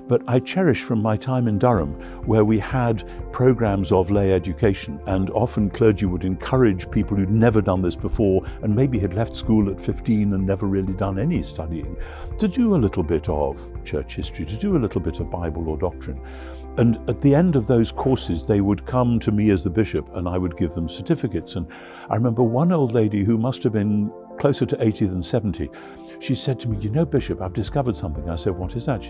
but I cherish from my time in Durham, where we had programs of lay education, and often clergy would encourage people who'd never done this before and maybe had left school at 15 and never really done any studying, to do a little bit of church history, to do a little bit of Bible or doctrine. And at the end of those courses, they would come to me as the bishop and I would give them certificates. And I remember one old lady who must have been closer to 80 than 70, she said to me, "You know, Bishop, I've discovered something." I said, "What is that?"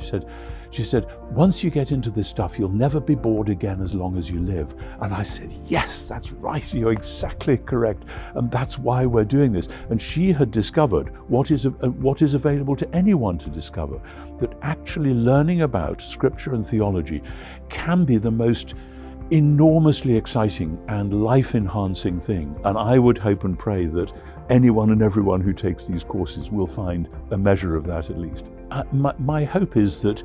She said, "Once you get into this stuff, you'll never be bored again as long as you live." And I said, "Yes, that's right. You're exactly correct. And that's why we're doing this." And she had discovered what is available to anyone to discover, that actually learning about scripture and theology can be the most enormously exciting and life-enhancing thing. And I would hope and pray that anyone and everyone who takes these courses will find a measure of that at least. My hope is that,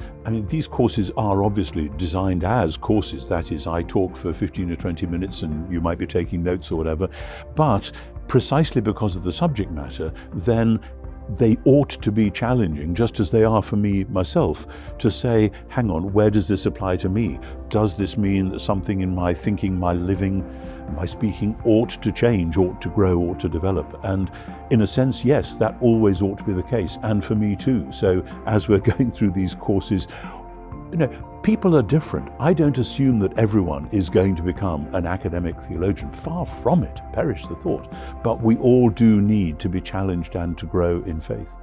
these courses are obviously designed as courses. That is, I talk for 15 or 20 minutes and you might be taking notes or whatever. But precisely because of the subject matter, then they ought to be challenging, just as they are for me myself, to say, hang on, where does this apply to me? Does this mean that something in my thinking, my living, my speaking ought to change, ought to grow, ought to develop? And in a sense, yes, that always ought to be the case, and for me too. So as we're going through these courses, people are different. I don't assume that everyone is going to become an academic theologian. Far from it, perish the thought. But we all do need to be challenged and to grow in faith.